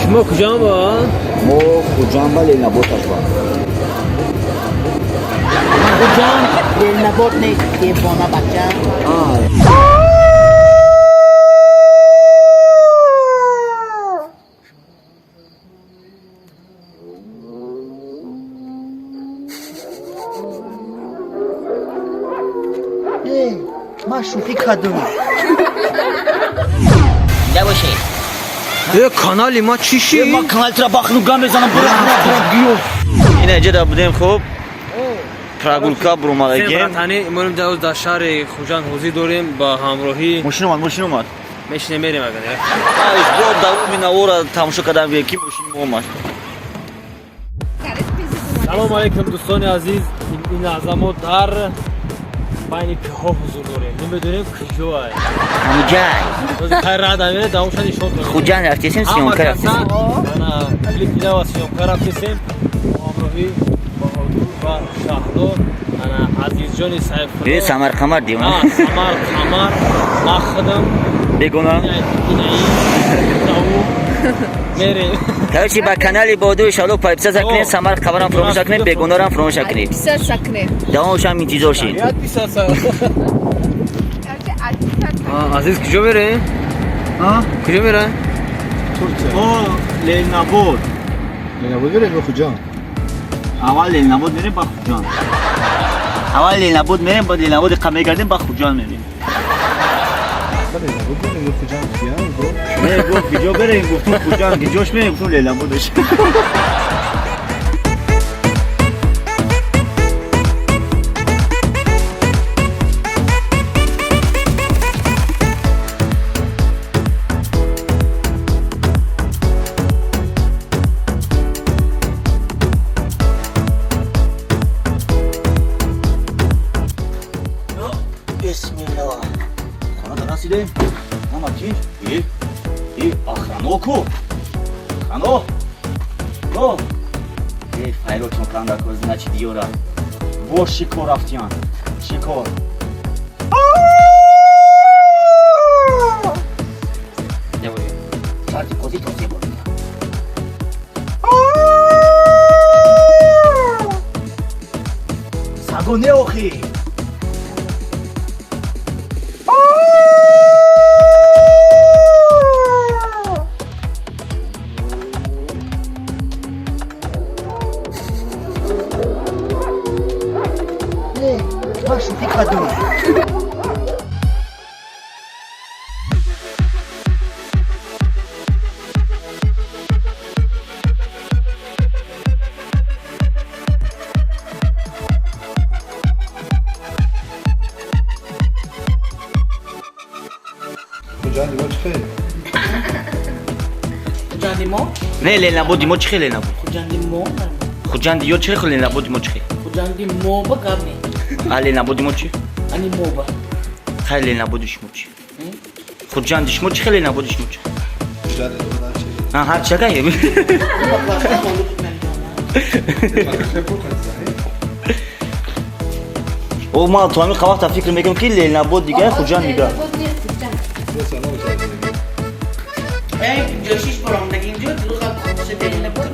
شما کجا با؟ ما کجا لیلا بوتاش با Hocam eline bot ne telefona bakacağım. Maşufi kadın. Ne bu şey? کانالی ما چی شی؟ ما kanal tra bakın gam bezanım bırak. Yine ceda budem خوب پراگولکا بروماگه تانی امروز داوز در شهر خوجان حوزی داریم با همراهی ماشین اومد میشینه میریم اگر آیش بود داو مینا ورا تماشا کردم یکی ماشین اومد سلام علیکم دوستان عزیز این لحظه ما در بین کوه حضور داریم نمیدونیم کجا است همجای روز خیر راه داریم داوشان نشون دادیم خوجان رفتیم سیونکا رفتیم انا کلیپ دیدم از سیونکا رفتیم همراهی با حضور و شهردار انا عزیز جان سیف یه سمر قمر دیم سمر قمر مخدم بگونا میریم هرچی با کانالی بودو شالو پایپسا سکنیم سمر قمرم فراموش کنیم بگونا رو فراموش کنیم Alpisa sakne. دوامش هم این چیزا شین عزیز کجا میره؟ کجا میره؟ او لیل نبود بره به کجا؟ اول لیل نبود میریم با خوجان اول لیل نبود میریم با لیل نبود قمه گردیم با خوجان میریم بره به کجا کیا؟ نه گفت کجا بریم گفتم خوجان که جوش میریم گفتم لیل نبودش Bismillah. Sana da nasıl diyeyim? Ama ki iyi akrano oku. Akrano. No. Fajro çokran da koz znači diora. Boş şikor aftiyan. Şikor. Ne bu? Sadece kozi tosi bu. Sago ne oki? Maşufi kadın. کجا دیوار چه؟ Hocam limon. Ne لیل نبود دیمو چخه لیل نبود Hocam limon. خوجان دیو چه خو لیل نبود دیمو چخه Hocam limon bak abi. لیل نبود دیمو چی Hani moba. خیلی لیل نبود دیشمو چی خوجان دیشمو چخه لیل نبود دیشمو چی کجا دیوار چه؟ ها هر چگه او ما تو همین خواهد فکر میکنم که لیل نبود دیگه خوجان دیگه Ey coşuş programındaki ince duru kalk konuşu derine bak.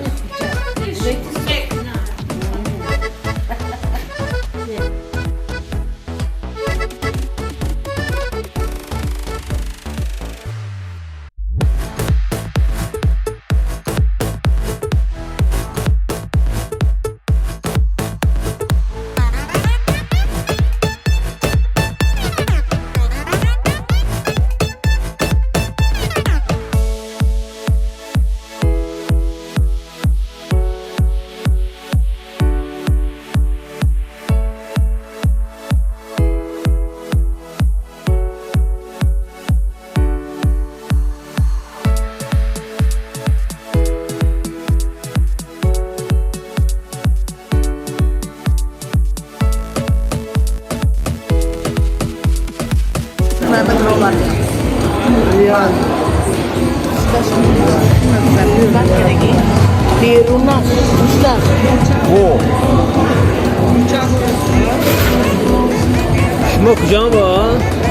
بیرون دوستان شما کجا با؟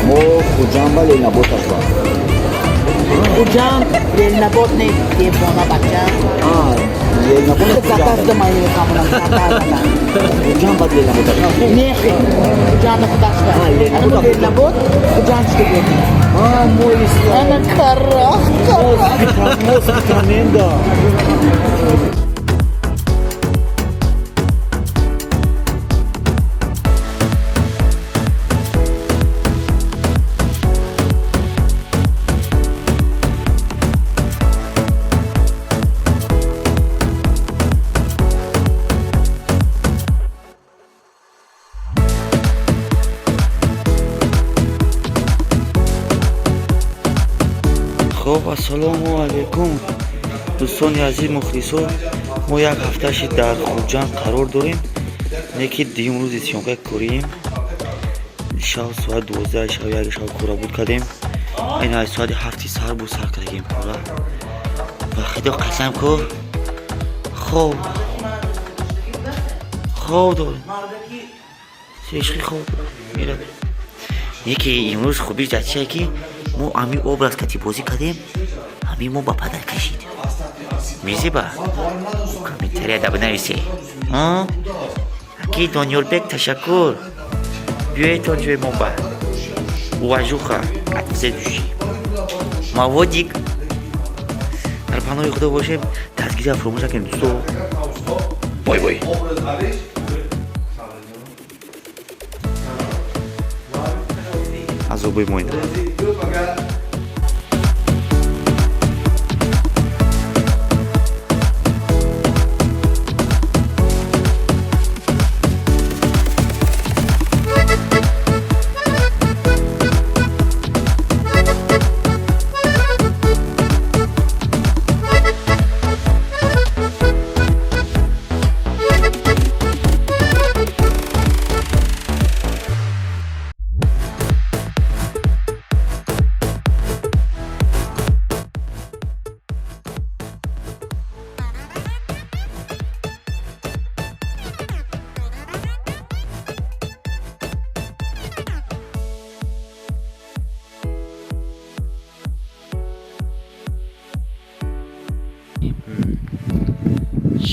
ما خوجان با لیل نبود با Kucağın yerine bot ne diye bana bakacağım. Yerine Bunu koy. katazdım ayı kamına katazdım. Kucağın bak yerine koy. Ne? Kucağını kutaşlar. Hani bu yerine bot, kucağın işte görünüyor. Ha, moist. Ana kara. Tremenda. خب السلام علیکم دوستان عزیز مخلصان ما یک هفته در خوجان قرار داریم نکی دیم روز سیونقه کریم شب ساعت 12 شب یک شب کورا بود کردیم این های ساعت 7 سر بود سر کردیم کورا و خدا قسم که خوب داریم عشقی خوب میره یکی امروز خوبیش در چیه که ما امی obraz کتی بازی کردیم امی ما با پدر کشید میزی با کمیتری ادب نویسی اکی دانیال بک تشکر بیایتان جوی ما با واجوخا عطفزه دوشی موادیک در پناه خدا باشیم تذکیری فراموش نکنیم دوستو بای بای عذابای ما اینه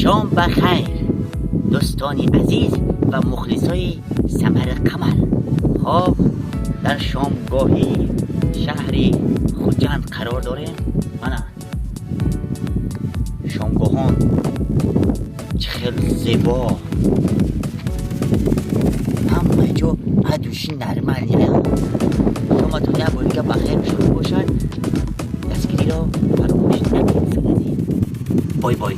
شام بخیر دوستانی عزیز و مخلصای ثمر قمر. خب در شامگاهی شهر خوجند قرار داریم. من شامگاهان چه خیلی زیبا همه جا ادوشی نرمالیه. شما تا یه باری که بخیر شروع باشد دستگیری را فراموش نکنید. بای بای.